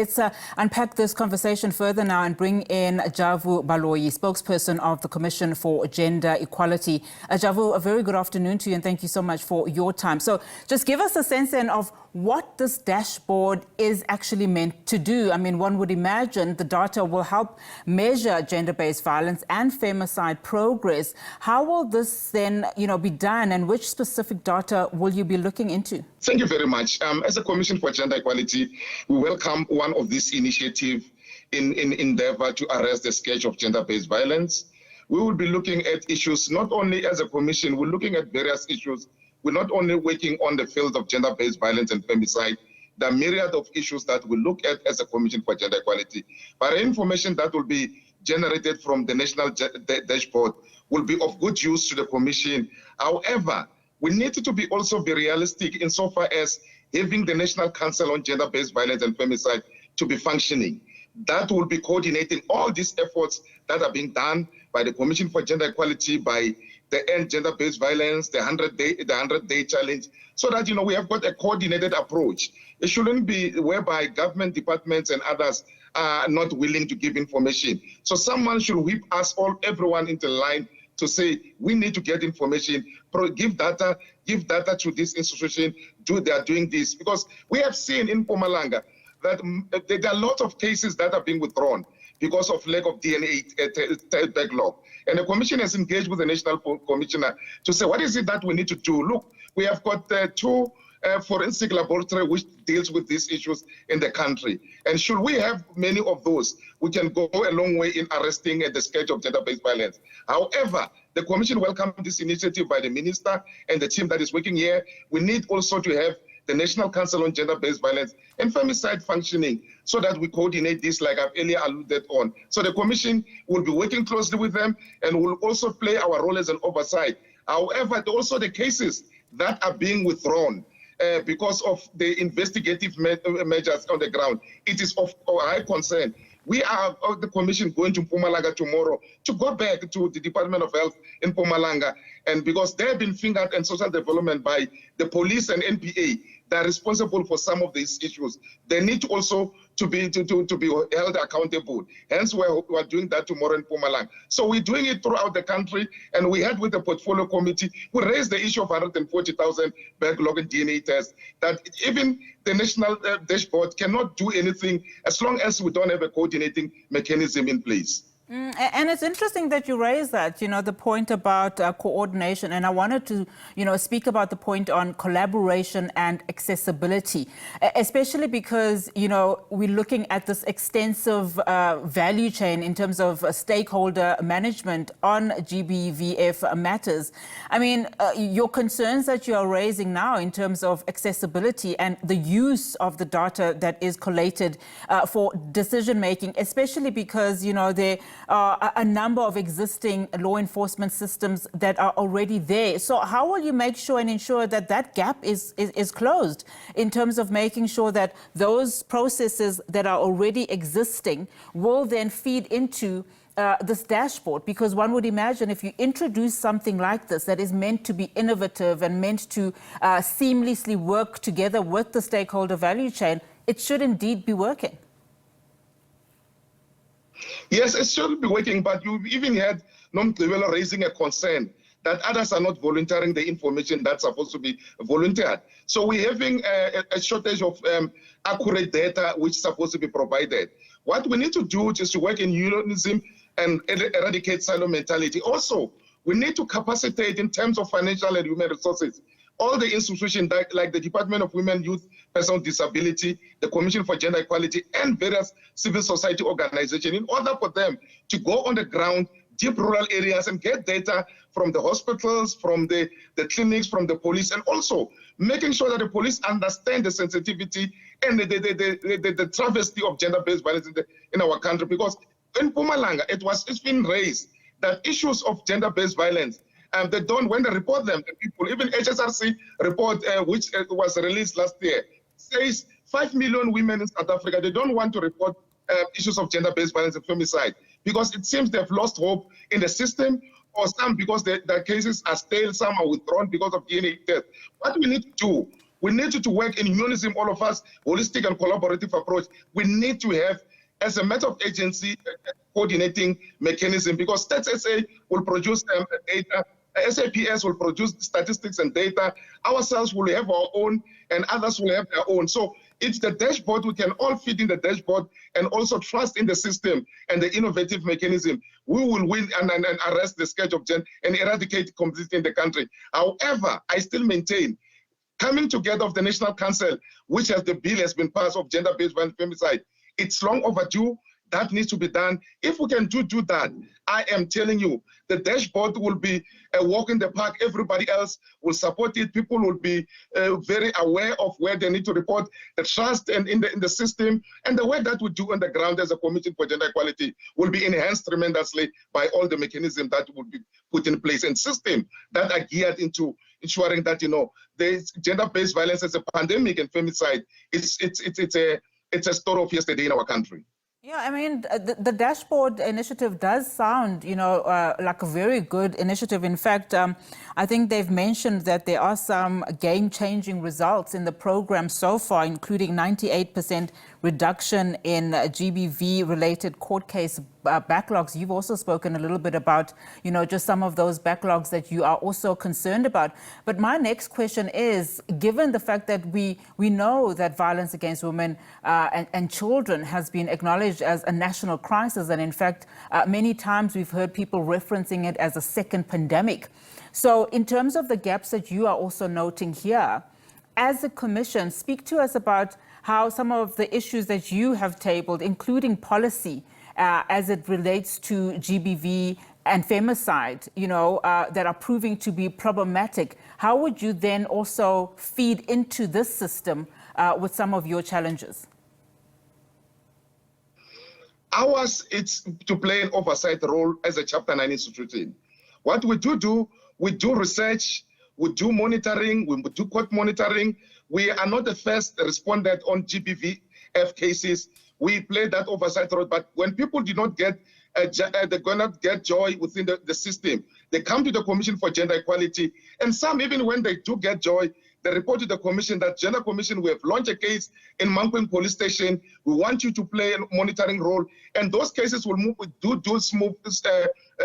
Let's unpack this conversation further now and bring in Javu Baloyi, spokesperson of the Commission for Gender Equality. Javu, a very good afternoon to you and thank you so much for your time. So just give us a sense then of what this dashboard is actually meant to do. I mean, one would imagine the data will help measure gender-based violence and femicide progress. How will this then, be done, and which specific data will you be looking into? Thank you very much. As a Commission for Gender Equality, we welcome one of these initiatives in endeavor to arrest the scourge of gender-based violence. We will be looking at issues not only as a Commission, we're looking at various issues. We're not only working on the field of gender-based violence and femicide, there are myriad of issues that we look at as a Commission for Gender Equality. But information that will be generated from the National Dashboard will be of good use to the Commission. However, we need to be also be realistic insofar as having the National Council on Gender-Based Violence and Femicide to be functioning. That will be coordinating all these efforts that are being done by the Commission for Gender Equality, by the End Gender-Based Violence, the 100-day challenge, so that, we have got a coordinated approach. It shouldn't be whereby government departments and others are not willing to give information. So someone should whip us everyone into line to say, we need to get information, give data to this institution, they are doing this. Because we have seen in Mpumalanga that there are a lot of cases that are being withdrawn because of lack of DNA backlog. And the Commission has engaged with the National Commissioner to say, what is it that we need to do? Look, we have got two forensic laboratories which deals with these issues in the country. And should we have many of those, we can go a long way in arresting the scourge of gender-based violence. However, the Commission welcomed this initiative by the Minister and the team that is working here. We need also to have the National Council on Gender-Based Violence and Femicide functioning so that we coordinate this like I've earlier alluded on. So the Commission will be working closely with them and will also play our role as an oversight. However, also the cases that are being withdrawn because of the investigative measures on the ground, it is of high concern. We are, the Commission, going to Mpumalanga tomorrow to go back to the Department of Health in Mpumalanga, and because they have been fingered in social development by the police and NPA, they are responsible for some of these issues. They need also to be held accountable. Hence, we are doing that tomorrow in Mpumalanga. So we're doing it throughout the country, and we had with the portfolio committee, we raised the issue of 140,000 backlog in DNA tests, that even the National Dashboard cannot do anything as long as we don't have a coordinating mechanism in place. And it's interesting that you raised that, the point about coordination. And I wanted to, speak about the point on collaboration and accessibility, especially because, we're looking at this extensive value chain in terms of stakeholder management on GBVF matters. I mean, your concerns that you are raising now in terms of accessibility and the use of the data that is collated for decision making, especially because, there are a number of existing law enforcement systems that are already there. So how will you make sure and ensure that that gap is closed in terms of making sure that those processes that are already existing will then feed into this dashboard? Because one would imagine if you introduce something like this that is meant to be innovative and meant to seamlessly work together with the stakeholder value chain, it should indeed be working. Yes, it should be working, but you even had Nomgqibelo raising a concern that others are not volunteering the information that's supposed to be volunteered. So we're having a shortage of accurate data which is supposed to be provided. What we need to do is to work in unionism and eradicate silo mentality. Also, we need to capacitate in terms of financial and human resources all the institutions like the Department of Women, Youth, Persons with Disability, the Commission for Gender Equality, and various civil society organizations in order for them to go on the ground, deep rural areas, and get data from the hospitals, from the clinics, from the police, and also making sure that the police understand the sensitivity and the travesty of gender-based violence in our country. Because in Mpumalanga, it's been raised that issues of gender-based violence, they don't, when they report them, the people, even HSRC report, which was released last year, says 5 million women in South Africa, they don't want to report issues of gender-based violence and femicide because it seems they've lost hope in the system, or some because their cases are stale, some are withdrawn because of DNA tests. What we need to do, We need to work in unison, all of us, holistic and collaborative approach. We need to have, as a matter of agency, coordinating mechanism, because Stats SA will produce data, SAPS will produce statistics and data, ourselves will have our own, and others will have their own. So it's the dashboard, we can all fit in the dashboard and also trust in the system and the innovative mechanism. We will win and arrest the scourge of gender and eradicate it completely in the country. However, I still maintain, coming together of the National Council, which has the bill has been passed of gender-based violence and femicide, it's long overdue. That needs to be done. If we can do that, I am telling you, the dashboard will be a walk in the park. Everybody else will support it. People will be very aware of where they need to report, the trust and in the system, and the work that we do on the ground as a Commission for Gender Equality will be enhanced tremendously by all the mechanisms that will be put in place and systems that are geared into ensuring that, you know, there's gender-based violence as a pandemic and femicide. It's a story of yesterday in our country. Yeah, I mean, the dashboard initiative does sound, you know, like a very good initiative. In fact, I think they've mentioned that there are some game-changing results in the program so far, including 98% reduction in GBV-related court case backlogs. You've also spoken a little bit about, you know, just some of those backlogs that you are also concerned about. But my next question is, given the fact that we know that violence against women and children has been acknowledged as a national crisis, and in fact, many times we've heard people referencing it as a second pandemic. So in terms of the gaps that you are also noting here, as a commission, speak to us about how some of the issues that you have tabled, including policy, as it relates to GBV and femicide, you know, that are proving to be problematic. How would you then also feed into this system with some of your challenges? Ours, it's to play an oversight role as a Chapter 9 institution. What we do, we do research, we do monitoring, we do court monitoring. We are not the first respondent on GBVF cases. We play that oversight role, but when people do not get, they're gonna get joy within the system. They come to the Commission for Gender Equality, and some, even when they do get joy, they report to the Commission that Gender Commission, we have launched a case in Mankweng Police Station. We want you to play a monitoring role, and those cases will move, do smooth,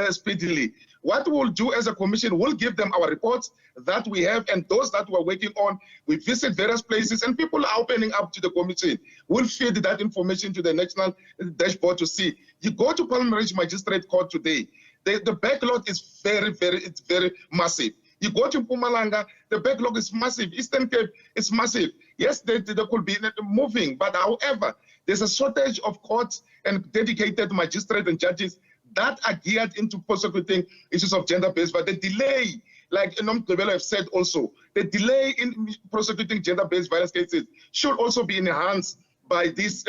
speedily. What we'll do as a commission, we'll give them our reports that we have and those that we're working on. We visit various places and people are opening up to the commission. We'll feed that information to the national dashboard to see. You go to Palm Ridge Magistrate Court today, the backlog is very massive. You go to Mpumalanga, the backlog is massive. Eastern Cape is massive. Yes, there could be moving, but however, there's a shortage of courts and dedicated magistrates and judges that are geared into prosecuting issues of gender-based violence. The delay, like Nomgqibelo have said also, the delay in prosecuting gender-based violence cases should also be enhanced by this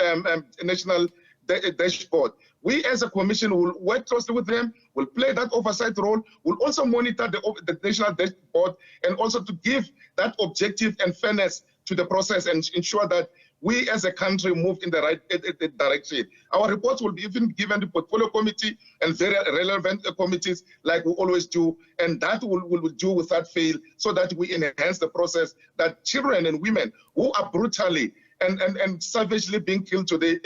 national dashboard. We as a commission will work closely with them, will play that oversight role, will also monitor the national dashboard and also to give that objective and fairness to the process and ensure that we as a country move in the right direction. Our reports will be even given to portfolio committee and very relevant committees like we always do, and that will do without fail so that we enhance the process that children and women who are brutally and savagely being killed today,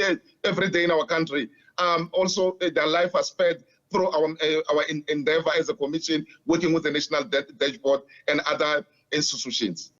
every day in our country, also their life has spared through our endeavor as a commission working with the National Dashboard and other institutions.